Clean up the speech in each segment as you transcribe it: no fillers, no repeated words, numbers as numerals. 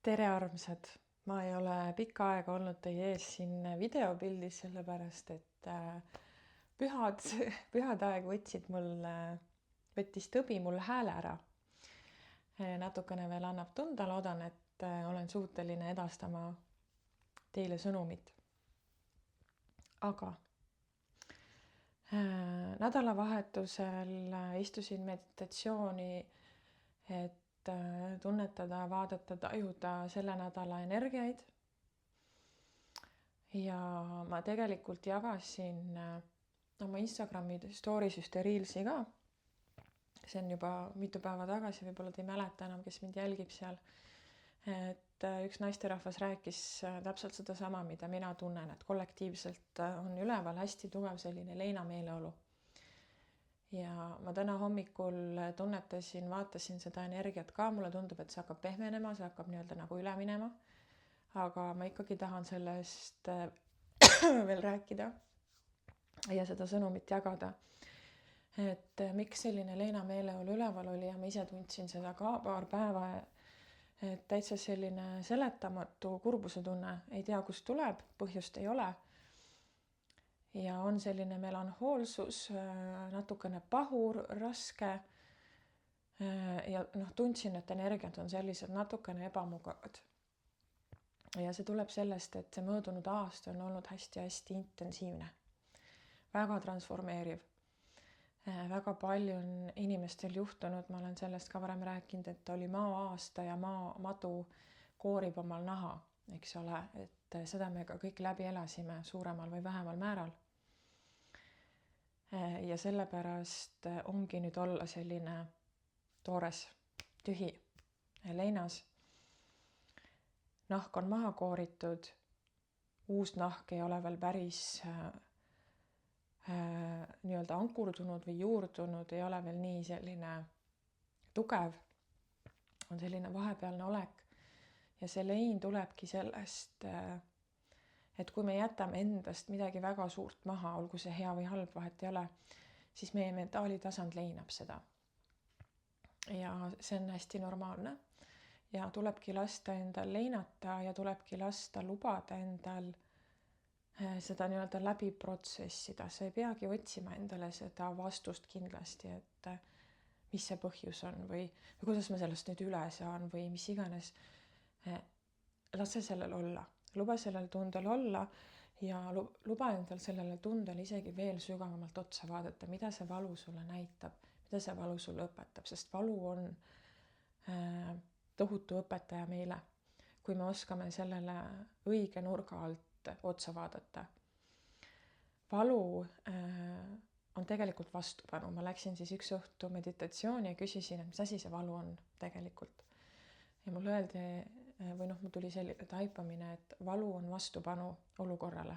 tere, armsad! Ma ei ole pikka aega olnud teie ees siin videopildis, sellepärast et pühad, pühade aeg võttis tõbi mul hääle ära. Natukene veel annab tunda, loodan, et olen suuteline edastama teile sõnumit. Aga nädalavahetusel istusin meditatsiooni, et tunnetada, vaadata, tajuda selle nädala energiaid. Ja ma tegelikult jagasin oma Instagrami story's ühte reelsi ka. See on juba mitu päeva tagasi, võib-olla te ei mäleta enam, kes mind jälgib seal. Et üks naisterahvas rääkis täpselt sedasama, mida mina tunnen, et kollektiivselt on üleval hästi tugev selline leinameeleolu. Ja ma täna hommikul tunnetasin, vaatasin seda energiat ka, mulle tundub, et see hakkab pehmenema, see hakkab nii-öelda nagu üle minema. Aga ma ikkagi tahan sellest veel rääkida ja seda sõnumit jagada. Et miks selline leinameeleolu üleval oli ja ma ise tundsin seda ka paar päeva, et täitsa selline seletamatu kurbuse tunne, ei tea, kust tuleb, põhjust ei ole. Ja on selline melanhoolsus, natukene pahur, raske ja tundsin, et energiat on sellised natukene ebamugavad. Ja see tuleb sellest, et see möödunud aasta on olnud hästi-hästi intensiivne, väga transformeeriv. Väga palju on inimestel juhtunud, ma olen sellest ka varem rääkinud, et oli maa-aasta ja madu koorib omal naha, eks ole, et seda me ka kõik läbi elasime suuremal või vähemal määral. Ja sellepärast ongi nüüd olla selline toores, tühi, leinas. Nahk on maha kooritud, uus nahk ei ole veel päris nii-öelda ankurdunud või juurdunud, ei ole veel nii selline tugev, on selline vahepealne olek. Ja see lein tulebki sellest, et kui me jätame endast midagi väga suurt maha, olgu see hea või halb, vahet ei ole, siis meie mentaalitasand leinab seda. Ja see on hästi normaalne. Ja tulebki lasta endal leinata ja tulebki lasta lubada endal seda nii-öelda läbi protsessida. Sa ei peagi otsima endale seda vastust kindlasti, et mis see põhjus on või kuidas ma sellest nüüd üle saan või mis iganes. Lase sellel olla. Luba sellel tundel olla ja luba endal sellele tundel isegi veel sügavamalt otsa vaadata, mida see valu sulle näitab, mida see valu sulle õpetab, sest valu on tohutu õpetaja meile, kui me oskame sellele õige nurga alt otsa vaadata. Valu on tegelikult vastupanu. Ma läksin siis üks õhtu meditatsiooni ja küsisin, et mis asi see valu on tegelikult. Ja mulle öeldi, või mul tuli selline taipamine, et valu on vastupanu olukorrale.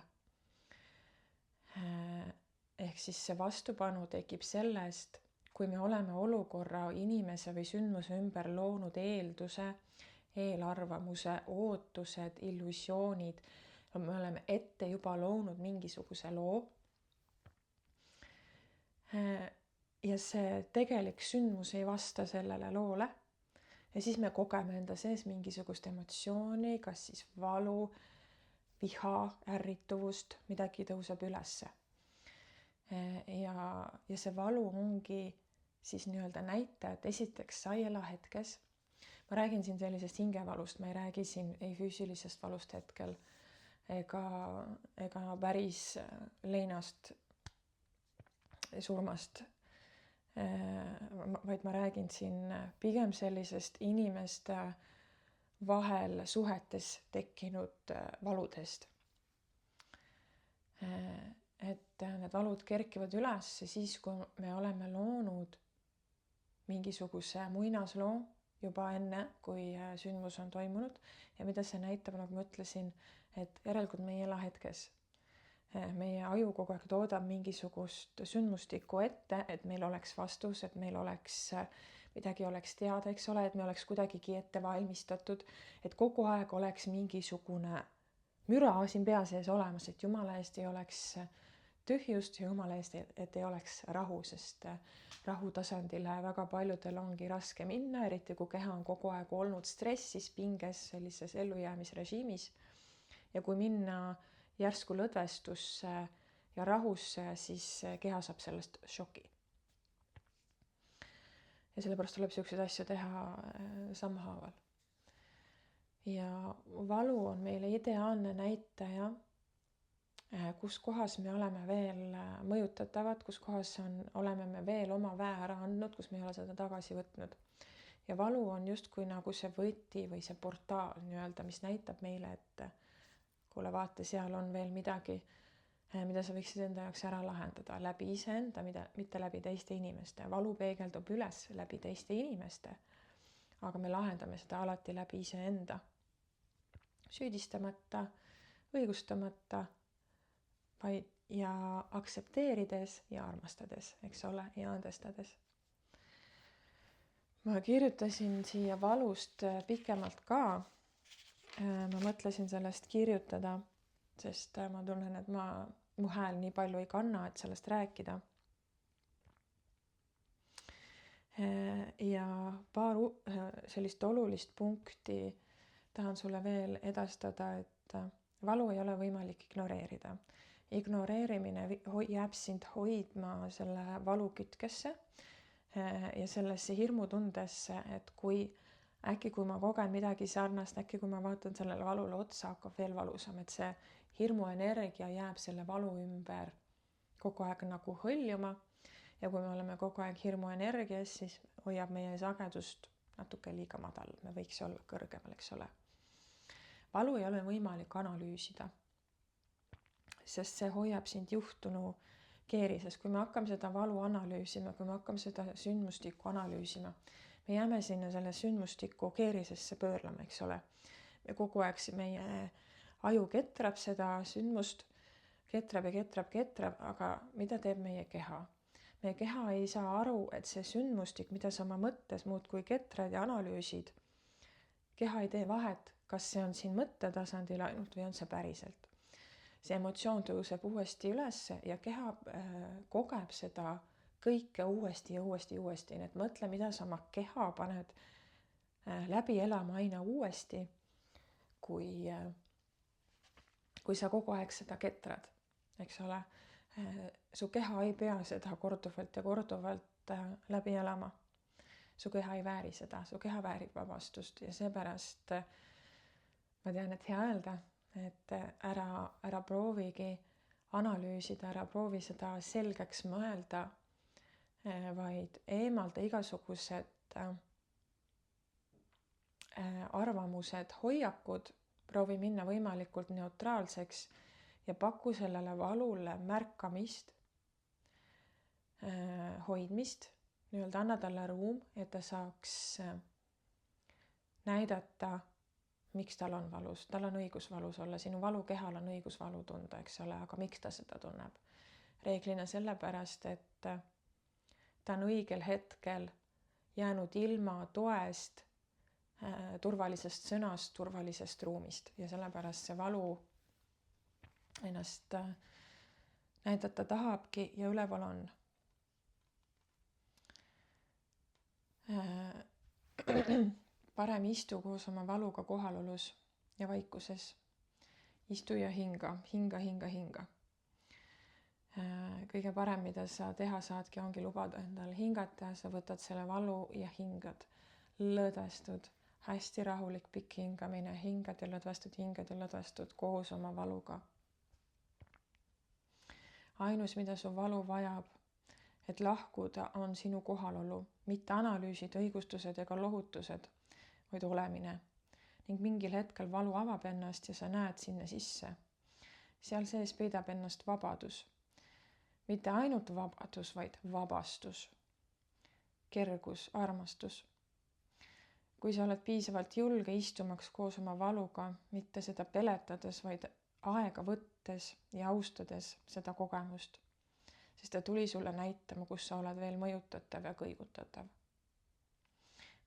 Ehk siis see vastupanu tekib sellest, kui me oleme olukorra, inimese või sündmuse ümber loonud eelduse, eelarvamuse, ootused, illusioonid. Me oleme ette juba loonud mingisuguse loo. Ja see tegelik sündmus ei vasta sellele loole. Ja siis me kogeme enda sees mingisugust emotsiooni, kas siis valu, viha, ärrituvust, midagi tõuseb ülesse. Ja see valu ongi siis nii-öelda näita, et esiteks sa ei ela hetkes. Ma räägin siin sellisest hingevalust, ma ei räägi siin ei füüsilisest valust hetkel ega päris leinast, surmast, vaid ma räägin siin pigem sellisest inimeste vahel suhetes tekkinud valudest. Et need valud kerkivad üles siis, kui me oleme loonud mingisuguse muinasloo juba enne, kui sündmus on toimunud. Ja mida see näitab, nagu ma ütlesin, et järelikult me ei ela hetkes. Meie aju kogu aeg toodab mingisugust sündmustikku ette, et meil oleks vastus, et meil oleks midagi oleks teada, eks ole, et me oleks kuidagigi ette valmistatud, et kogu aeg oleks mingisugune müra siin pea sees olemas, et jumala eest ei oleks tühjust ja jumala eest, et ei oleks rahu, sest rahu tasandile väga paljudel ongi raske minna, eriti kui keha on kogu aeg olnud stressis, pinges, sellises ellujäämisrežiimis. Ja kui minna järsku lõdvestusse ja rahusse, siis keha saab sellest šoki. Ja sellepärast tuleb selliseid asju teha sammhaaval. Ja valu on meile ideaalne näitaja, kus kohas me oleme veel mõjutatavad, kus kohas oleme me veel oma väe ära andnud, kus me ei ole seda tagasi võtnud. Ja valu on justkui nagu see võti või see portaal nii-öelda, mis näitab meile, et kuule, vaata, seal on veel midagi, mida sa võiksid enda jaoks ära lahendada läbi iseenda, mitte läbi teiste inimeste. Valu peegeldub üles läbi teiste inimeste, aga me lahendame seda alati läbi iseenda. Süüdistamata, õigustamata, vaid ja aktsepteerides ja armastades, eks ole, ja andestades. Ma kirjutasin siia valust pikemalt ka. Ma mõtlesin sellest kirjutada, sest ma tunnen, et mu hääl nii palju ei kanna, et sellest rääkida. Ja paar sellist olulist punkti tahan sulle veel edastada, et valu ei ole võimalik ignoreerida. Ignoreerimine jääb sind hoidma selle valu kütkesse ja sellesse hirmutundesse, et kui ma kogen midagi sarnast, äkki kui ma vaatan sellele valule otsa, hakkab veel valusam, et see hirmuenergia jääb selle valu ümber kogu aeg nagu hõljuma. Ja kui me oleme kogu aeg hirmuenergias, siis hoiab meie sagedust natuke liiga madal, me võiks olla kõrgemal, eks ole. Valu ei ole võimalik analüüsida, sest see hoiab sind juhtunu keerises. Kui me hakkame seda valu analüüsima, kui me hakkame seda sündmustikku analüüsima, me jääme sinna selle sündmustiku keerisesse pöörlema, eks ole. Me kogu aeg meie aju ketrab seda sündmust, ketrab, aga mida teeb meie keha? Meie keha ei saa aru, et see sündmustik, mida sa oma mõttes muudkui ketrad ja analüüsid, keha ei tee vahet, kas see on siin mõttetasandil ainult või on see päriselt. See emotsioon tõuseb uuesti üles ja keha kogeb seda kõike uuesti. Nii et mõtle, mida sa oma keha paned läbi elama aina uuesti, kui sa kogu aeg seda ketrad, eks ole. Su keha ei pea seda korduvalt läbi elama. Su keha ei vääri seda, su keha väärib vabastust ja seepärast ma tean, et hea öelda, et ära proovigi analüüsida, ära proovi seda selgeks mõelda, vaid eemalda igasugused arvamused, hoiakud, proovi minna võimalikult neutraalseks ja paku sellele valule märkamist, hoidmist, nii-öelda anna talle ruum, et ta saaks näidata, miks tal on valus. Tal on õigus valus olla, sinu valukehal on õigus valu tunda, eks ole, aga miks ta seda tunneb? Reeglina sellepärast, et ta on õigel hetkel jäänud ilma toest, turvalisest sõnast, turvalisest ruumist ja sellepärast see valu ennast näidata tahabki ja üleval on. Parem istu koos oma valuga kohalolus ja vaikuses. Istu ja hinga. Kõige parem, mida sa teha saadki, ongi lubada endal hingata. Sa võtad selle valu ja hingad. Lõdvestud, hästi rahulik pikk hingamine. Hingad ja lõdvestud koos oma valuga. Ainus, mida su valu vajab, et lahkuda, on sinu kohalolu, mitte analüüsid, õigustused ega lohutused, vaid olemine. Ning mingil hetkel valu avab ennast ja sa näed sinna sisse. Seal sees peidab ennast vabadus. Mitte ainult vabadus, vaid vabastus. Kergus, armastus. Kui sa oled piisavalt julge istumaks koos oma valuga, mitte seda peletades, vaid aega võttes ja austades seda kogemust, sest ta tuli sulle näitama, kus sa oled veel mõjutatav ja kõigutatav.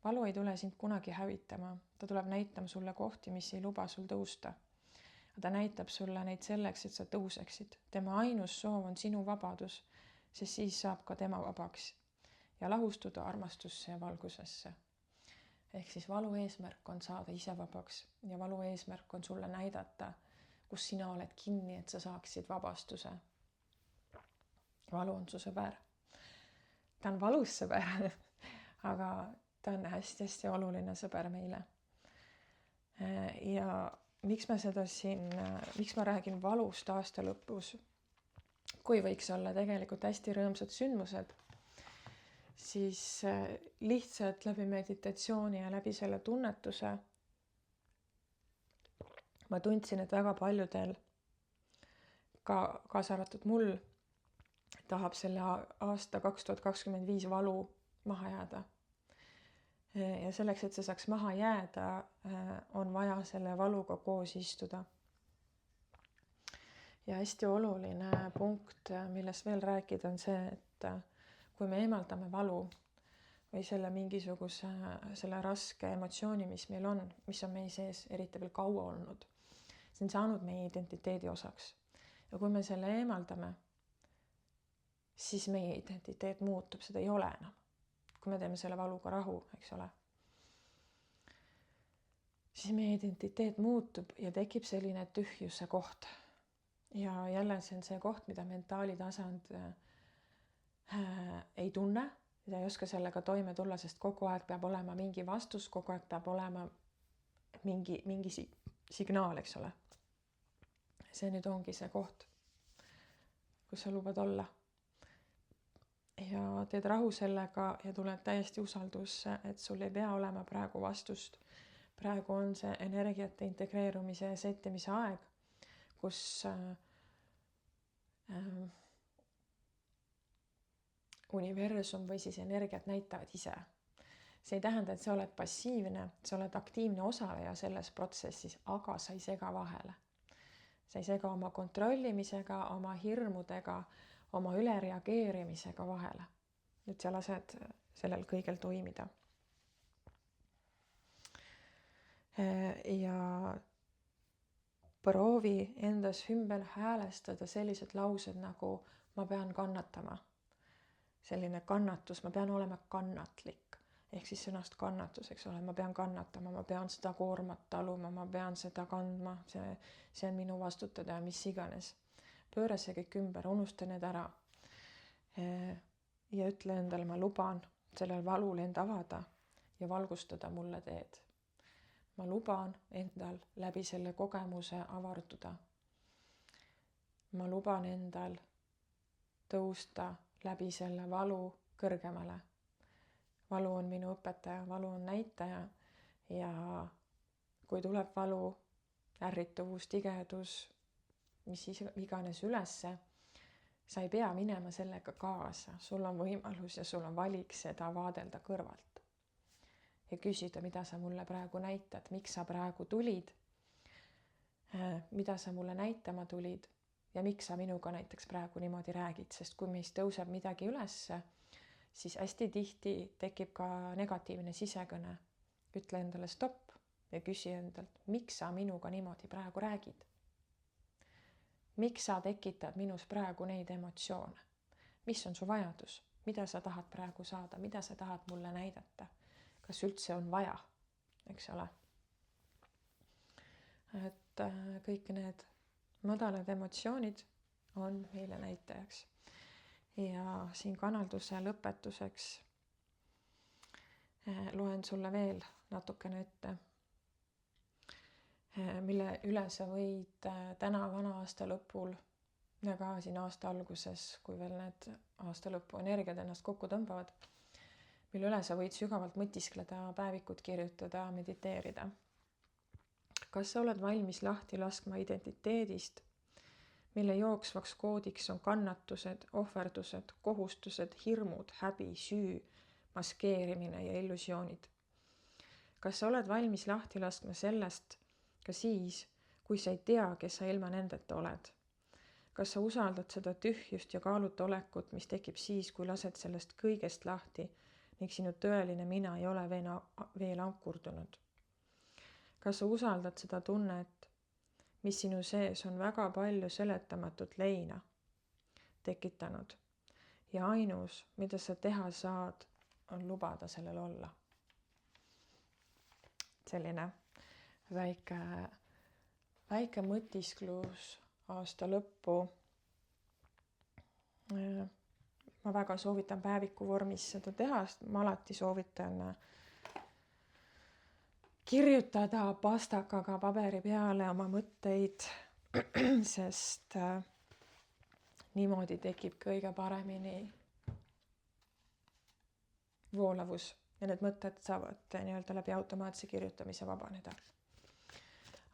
Valu ei tule sind kunagi hävitama, ta tuleb näitama sulle kohti, mis ei luba sul tõusta. ta näitab sulle neid selleks, et sa tõuseksid. Tema ainus soov on sinu vabadus, sest siis saab ka tema vabaks ja lahustuda armastusse ja valgusesse. Ehk siis valu eesmärk on saada ise vabaks ja valu eesmärk on sulle näidata, kus sina oled kinni, et sa saaksid vabastuse. Valu on su sõber. Ta on valus sõber, aga ta on hästi-hästi oluline sõber meile. Ja miks ma räägin valust aasta lõpus, kui võiks olla tegelikult hästi rõõmsad sündmused, siis lihtsalt läbi meditatsiooni ja läbi selle tunnetuse ma tundsin, et väga paljudel, kaasa arvatud mul, tahab selle aasta 2025 valu maha jääda. Ja selleks, et see saaks maha jääda, on vaja selle valuga koos istuda. Ja hästi oluline punkt, millest veel rääkida, on see, et kui me eemaldame valu või selle mingisuguse, selle raske emotsiooni, mis meil on, mis on meie sees eriti veel kaua olnud, see on saanud meie identiteedi osaks. Ja kui me selle eemaldame, siis meie identiteet muutub, seda ei ole enam. Kui me teeme selle valuga rahu, eks ole, siis meie identiteet muutub ja tekib selline tühjuse koht. Ja jälle see on see koht, mida mentaalitasand ei tunne, ja ei oska sellega toime tulla, sest kogu aeg peab olema mingi vastus, kogu aeg peab olema mingi signaal, eks ole. See nüüd ongi see koht, kus sa lubad olla. Ja teed rahu sellega ja tuled täiesti usaldusse, et sul ei pea olema praegu vastust. Praegu on see energiate integreerumise ja settimise aeg, kus universum või siis energiat näitavad ise. See ei tähenda, et sa oled passiivne, sa oled aktiivne osaleja selles protsessis, aga sa ei sega vahele. Sa ei sega oma kontrollimisega, oma hirmudega, oma ülereageerimisega vahele. Nüüd sa lased sellel kõigel toimida. Ja proovi endas ümber häälestada sellised laused nagu ma pean kannatama. Selline kannatus, ma pean olema kannatlik. Ehk siis sõnast kannatus, eks ole, ma pean kannatama, ma pean seda koormat taluma, ma pean seda kandma, see on minu vastutada ja mis iganes. Pööra see kõik ümber, unusta need ära. Ja ütle endale, ma luban sellel valul end avada ja valgustada mulle teed. Ma luban endal läbi selle kogemuse avarduda. Ma luban endal tõusta läbi selle valu kõrgemale. Valu on minu õpetaja, valu on näitaja ja kui tuleb valu, ärrituvus, tigedus, mis iganes ülesse, sa ei pea minema sellega kaasa. Sul on võimalus ja sul on valik seda vaadelda kõrvalt. Ja küsida, mida sa mulle praegu näitad, miks sa praegu tulid, mida sa mulle näitama tulid ja miks sa minuga näiteks praegu niimoodi räägid, sest kui meist tõuseb midagi ülesse, siis hästi tihti tekib ka negatiivne sisekõne. Ütle endale stopp ja küsi endalt, miks sa minuga niimoodi praegu räägid? Miks sa tekitad minus praegu neid emotsioone? Mis on su vajadus? Mida sa tahad praegu saada? Mida sa tahad mulle näidata? Kas üldse on vaja? Eks ole? Et kõik need madalad emotsioonid on meile näitajaks. Ja siin kanalduse lõpetuseks loen sulle veel natukene ette, mille üle sa võid täna vana aasta lõpul ja ka siin aasta alguses, kui veel need aasta lõpu energiad ennast kokku tõmbavad, mille üle sa võid sügavalt mõtiskleda, päevikut kirjutada, mediteerida. Kas sa oled valmis lahti laskma identiteedist, mille jooksvaks koodiks on kannatused, ohverdused, kohustused, hirmud, häbi, süü, maskeerimine ja illusioonid? Kas sa oled valmis lahti laskma sellest ka siis, kui sa ei tea, kes sa ilma nendeta oled? Kas sa usaldad seda tühjust ja kaaluta olekut, mis tekib siis, kui lased sellest kõigest lahti ning sinu tõeline mina ei ole veel ankurdunud? Kas sa usaldad seda tunnet, mis sinu sees on väga palju seletamatut leina tekitanud. Ja ainus, mida sa teha saad, on lubada sellel olla. Selline väike mõtisklus aasta lõppu. Ma väga soovitan päeviku vormis seda teha, sest ma alati soovitan kirjutada pastakaga paberi peale oma mõtteid, sest niimoodi tekib kõige paremini voolavus ja need mõtted saavad nii-öelda läbi automaatse kirjutamise vabaneda.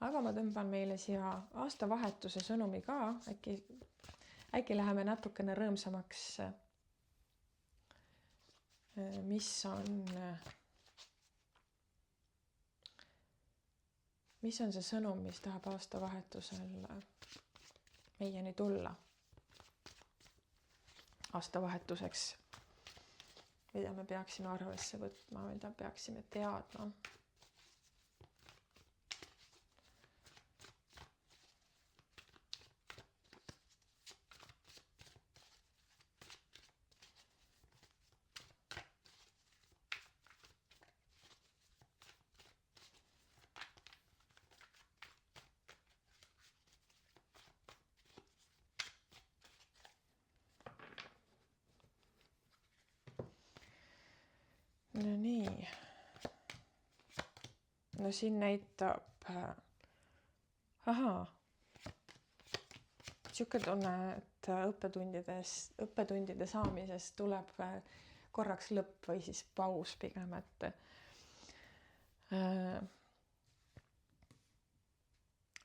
Aga ma tõmban meile siia aastavahetuse sõnumi ka, äkki läheme natukene rõõmsamaks. Mis on see sõnum, mis tahab aastavahetusel meieni tulla? Aastavahetuseks, mida me peaksime arvesse võtma, mida peaksime teadma. No nii. No siin näitab, siuke tunne, et õppetundide saamisest tuleb korraks lõpp või siis paus pigem, et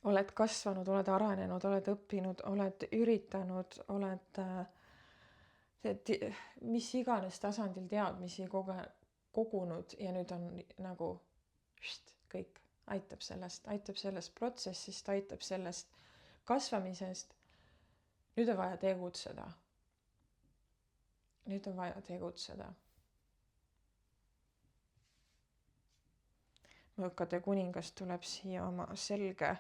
oled kasvanud, oled arenenud, oled õppinud, oled üritanud, oled mis iganes tasandil teadmisi kogunud ja nüüd on nagu kõik, aitab sellest protsessist, aitab sellest kasvamisest. Nüüd on vaja tegutseda. Mõõkade kuningas tuleb siia oma selge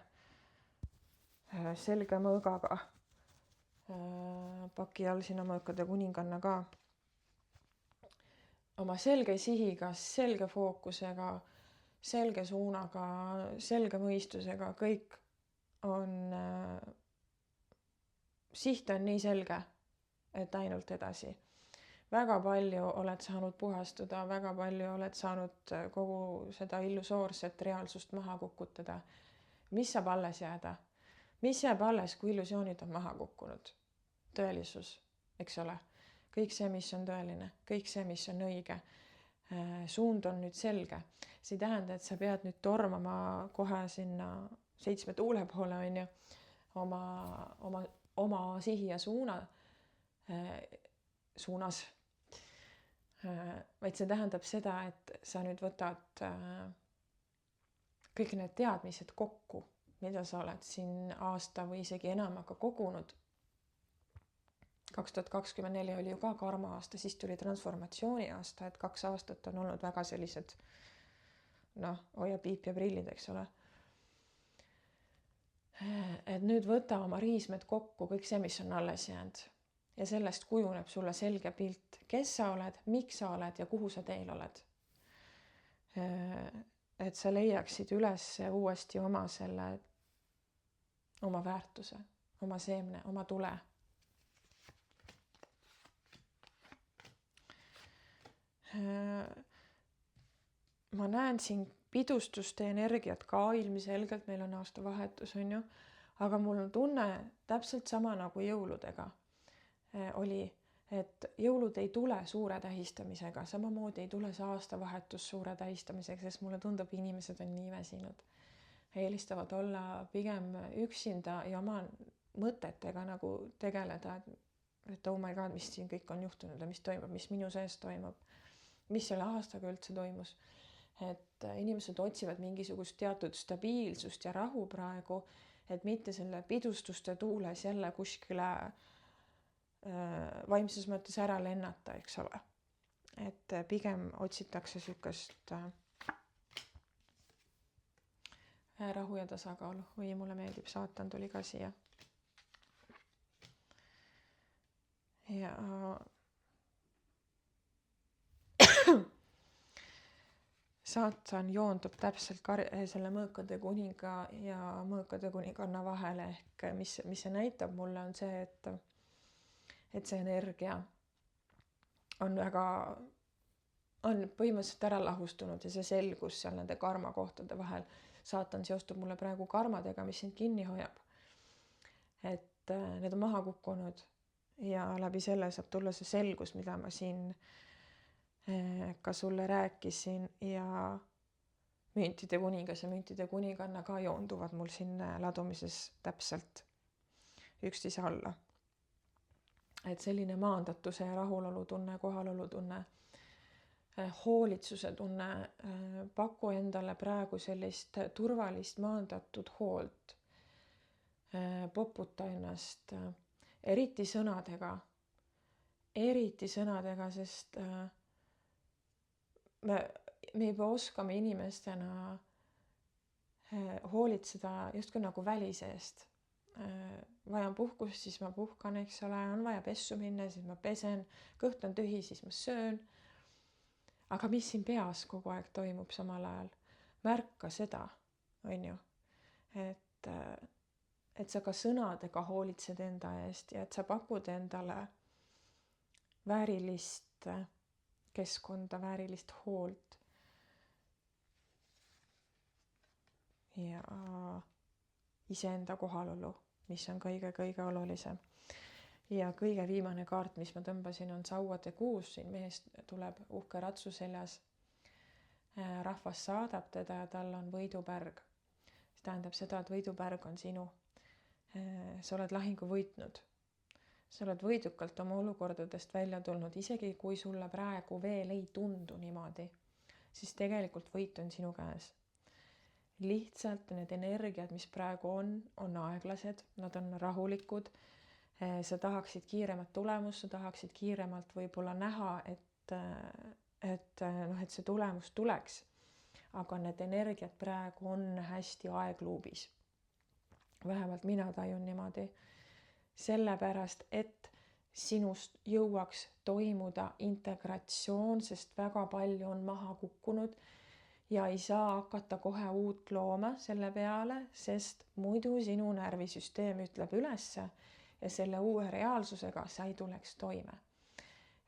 mõõgaga. Paki all sinna mõõkade kuninganna ka. Oma selge sihiga, selge fookusega, selge suunaga, selge mõistusega, kõik on, siht on nii selge, et ainult edasi. Väga palju oled saanud puhastuda, väga palju oled saanud kogu seda illusoorset reaalsust maha kukutada. Mis saab alles jääda? Mis jääb alles, kui illusioonid on maha kukkunud? Tõelisus, eks ole? Kõik see, mis on tõeline, kõik see, mis on õige. Suund on nüüd selge. See ei tähenda, et sa pead nüüd tormama kohe sinna 7 tuule poole, on ju, oma sihi ja suunas. Vaid see tähendab seda, et sa nüüd võtad kõik need teadmised kokku, mida sa oled siin aasta või isegi enamaga kogunud. 2024 oli ju ka karma aasta, siis tuli transformatsiooni aasta, et 2 aastat on olnud väga sellised, hoia piip ja prillid, eks ole. Et nüüd võta oma riismed kokku, kõik see, mis on alles jäänud. Ja sellest kujuneb sulle selge pilt, kes sa oled, miks sa oled ja kuhu sa teel oled. Et sa leiaksid üles uuesti oma väärtuse, oma seemne, oma tule. Ma näen siin pidustuste energiat ka ilmselgelt, meil on aastavahetus, on ju, aga mul on tunne täpselt sama nagu jõuludega oli, et jõulud ei tule suure tähistamisega, samamoodi ei tule see aastavahetus suure tähistamisega, sest mulle tundub, inimesed on nii väsinud. Eelistavad olla pigem üksinda ja oma mõtetega nagu tegeleda, et oh my god, mis siin kõik on juhtunud ja mis toimub, mis minu sees toimub. Mis selle aastaga üldse toimus, et inimesed otsivad mingisugust teatud stabiilsust ja rahu praegu, et mitte selle pidustuste tuules jälle kuskile vaimses mõttes ära lennata, eks ole. Et pigem otsitakse sükest rahu ja tasakaalu. Või mulle meeldib, saatan tuli ka siia. Ja saatan joondub täpselt selle mõõkade kuninga ja mõõkade kuninganna vahele, ehk mis see näitab mulle, on see, et see energia on põhimõtteliselt ära lahustunud ja see selgus seal nende karmakohtade vahel. Saatan seostub mulle praegu karmadega, mis sind kinni hoiab. Et need on maha kukkunud ja läbi selle saab tulla see selgus, mida ma siin ka sulle rääkisin, ja müntide kuningas ja müntide kuninganna ka joonduvad mul siin ladumises täpselt üksteise alla. Et selline maandatuse ja rahulolu tunne, kohalolu tunne, hoolitsuse tunne, paku endale praegu sellist turvalist maandatud hoolt, poputa ennast, eriti sõnadega, sest me juba oskame inimestena hoolitseda justkui nagu välise eest. Vajan puhkust, siis ma puhkan, eks ole, on vaja pessu minna, siis ma pesen, kõht on tühi, siis ma söön. Aga mis siin peas kogu aeg toimub samal ajal? Märka seda, on ju, et sa ka sõnadega hoolitsed enda eest ja et sa pakud endale väärilist keskkonda, väärilist hoolt ja iseenda kohalolu, mis on kõige olulisem. Ja kõige viimane kaart, mis ma tõmbasin, on sauade kuus. Siin mehest tuleb uhke ratsu seljas. Rahvas saadab teda ja tal on võidupärg. See tähendab seda, et võidupärg on sinu. Sa oled lahingu võitnud. Sa oled võidukalt oma olukordadest välja tulnud, isegi kui sulle praegu veel ei tundu niimoodi, siis tegelikult võit on sinu käes. Lihtsalt need energiad, mis praegu on aeglased, nad on rahulikud. Sa tahaksid kiiremat tulemust, sa tahaksid kiiremalt võib-olla näha, et see tulemus tuleks. Aga need energiad praegu on hästi aegluubis. Vähemalt mina tajun niimoodi. Sellepärast, et sinust jõuaks toimuda integratsioon, sest väga palju on maha kukkunud ja ei saa hakata kohe uut looma selle peale, sest muidu sinu närvisüsteem ütleb ülesse ja selle uue reaalsusega sa ei tuleks toime.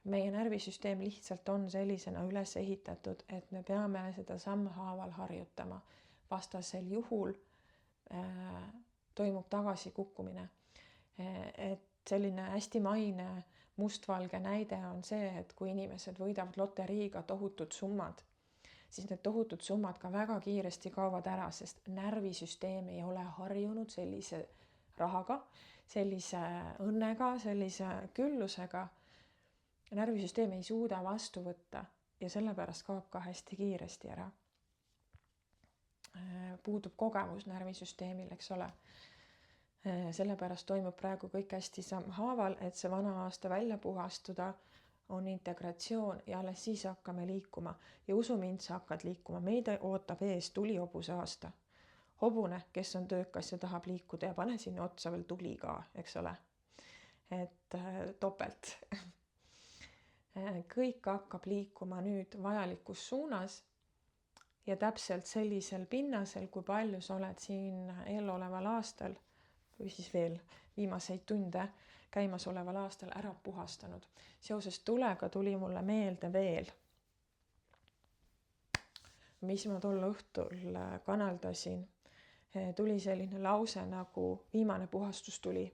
Meie närvisüsteem lihtsalt on sellisena üles ehitatud, et me peame seda sammhaaval harjutama. Vastasel juhul toimub tagasikukkumine. Et selline hästi maine mustvalge näide on see, et kui inimesed võidavad loteriiga tohutud summad, siis need tohutud summad ka väga kiiresti kaovad ära, sest närvisüsteem ei ole harjunud sellise rahaga, sellise õnnega, sellise küllusega. Närvisüsteem ei suuda vastu võtta ja sellepärast kaob ka hästi kiiresti ära. Puudub kogemus närvisüsteemil, eks ole. Sellepärast toimub praegu kõik hästi sammhaaval, et see vana aasta välja puhastuda, on integratsioon ja alles siis hakkame liikuma. Ja usu mind, sa hakkad liikuma. Meid ootab ees tulihobuse aasta. Hobune, kes on töökas ja tahab liikuda ja pane sinna otsa veel tuli ka, eks ole. Et topelt. Kõik hakkab liikuma nüüd vajalikus suunas ja täpselt sellisel pinnasel, kui palju sa oled siin eeloleval aastal või siis veel viimaseid tunde käimasoleval aastal ära puhastanud. Seoses tulega tuli mulle meelde veel, mis ma tol õhtul kanaldasin. Tuli selline lause nagu viimane puhastus tuli.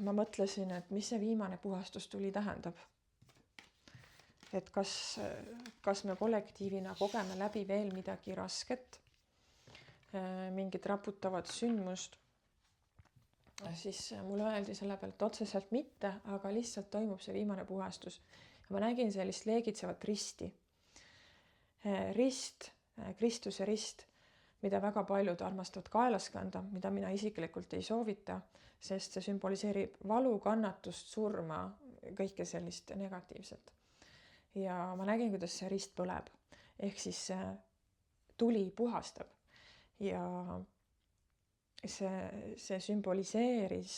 Ma mõtlesin, et mis see viimane puhastus tuli tähendab. Et kas me kollektiivina kogeme läbi veel midagi rasket, mingit raputavat sündmust, siis mulle öeldi selle pealt otseselt mitte, aga lihtsalt toimub see viimane puhastus. Ma nägin sellist leegitsevat risti. Rist, Kristuse rist, mida väga paljud armastavad kaelas kanda, mida mina isiklikult ei soovita, sest see sümboliseerib valu, kannatust, surma, kõike sellist negatiivset. Ja ma nägin, kuidas see rist põleb. Ehk siis tuli puhastab ja see sümboliseeris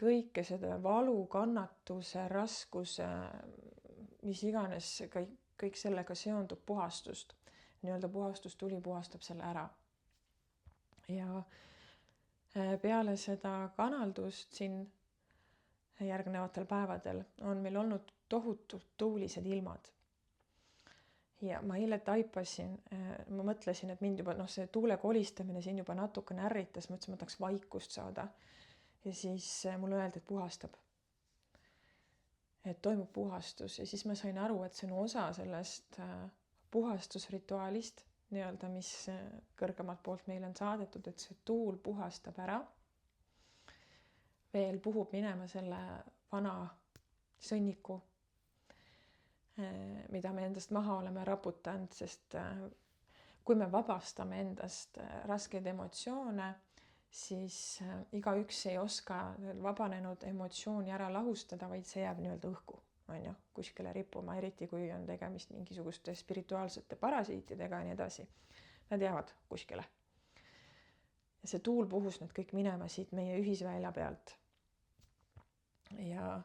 kõike seda valu, kannatuse, raskuse, mis iganes kõik sellega seondub puhastust. Nii-öelda puhastustuli puhastab selle ära. Ja peale seda kanaldust siin järgnevatel päevadel on meil olnud tohutult tuulised ilmad. Ja ma eile taipasin, ma mõtlesin, et mind juba see tuule kolistamine siin juba natukene ärritas, mõtlesin, ma tahaks vaikust saada. Ja siis mulle öeldi, et puhastab. Et toimub puhastus ja siis ma sain aru, et see on osa sellest puhastusrituaalist, nii-öelda, mis kõrgemalt poolt meile on saadetud, et see tuul puhastab ära. Veel puhub minema selle vana sõnniku, mida me endast maha oleme raputanud, sest kui me vabastame endast raskeid emotsioone, siis igaüks ei oska vabanenud emotsiooni ära lahustada, vaid see jääb nii-öelda õhku, kuskile rippuma, eriti kui on tegemist mingisuguste spirituaalsete parasiitidega ja nii edasi. Nad jäävad kuskile. Ja see tuul puhus need kõik minema siit meie ühisvälja pealt. Ja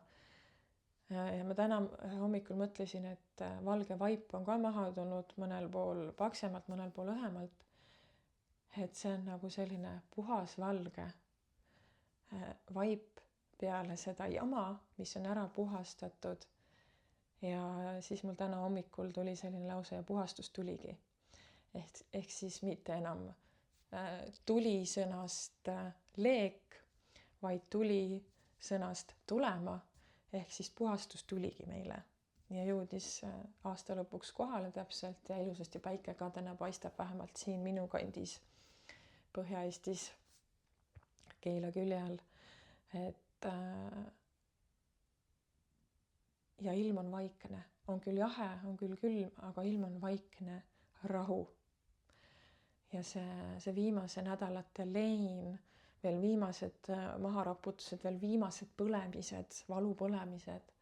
ma täna hommikul mõtlesin, et valge vaip on ka maha tulnud mõnel pool paksemalt, mõnel pool õhemalt. Et see on nagu selline puhas valge vaip peale seda jama, mis on ära puhastatud. Ja siis mul täna hommikul tuli selline lause ja puhastus tuligi. Ehk siis mitte enam tuli sõnast leek, vaid tuli sõnast tulema. Ehk siis puhastus tuligi meile ja jõudis aasta lõpuks kohale täpselt ja ilusasti päike ka täna paistab vähemalt siin minu kandis Põhja-Eestis Keila külje all. Et ja ilm on vaikne, on küll jahe, on küll külm, aga ilm on vaikne, rahu. Ja see viimase nädalate lein, veel viimased maharaputused, veel viimased põlemised, valupõlemised,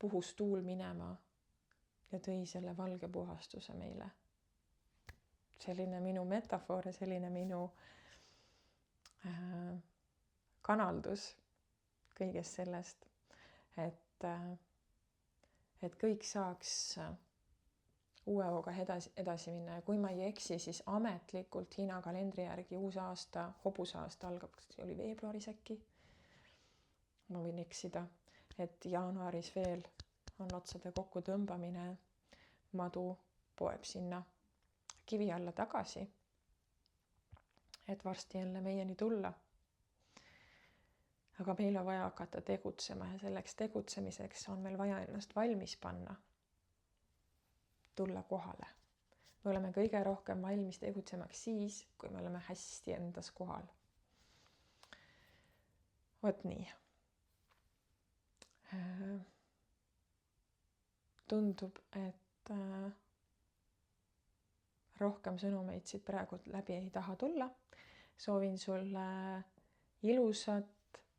puhus tuul minema ja tõi selle valge puhastuse meile. Selline minu metafoor ja selline minu kanaldus kõigest sellest, et kõik saaks uue hooga edasi minna ja kui ma ei eksi, siis ametlikult Hiina kalendri järgi uus aasta, hobusaasta algab, see oli veebruaris äkki. Ma võin eksida, et jaanuaris veel on otsade kokku tõmbamine, madu poeb sinna kivi alla tagasi, et varsti jälle meieni tulla. Aga meil on vaja hakata tegutsema ja selleks tegutsemiseks on meil vaja ennast valmis panna. Tulla kohale. Me oleme kõige rohkem valmis tegutsemaks siis, kui me oleme hästi endas kohal. Vot nii. Tundub, et rohkem sõnumeid siit praegu läbi ei taha tulla. Soovin sulle ilusat,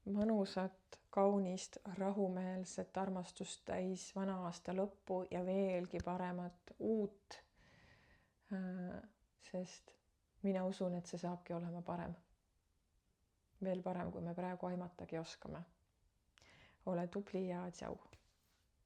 mõnusat, kaunist, rahumeelset, armastust täis vana aasta lõppu ja veelgi paremat uut, sest mina usun, et see saabki olema parem. Veel parem, kui me praegu aimatagi oskame. Ole tubli ja tšau!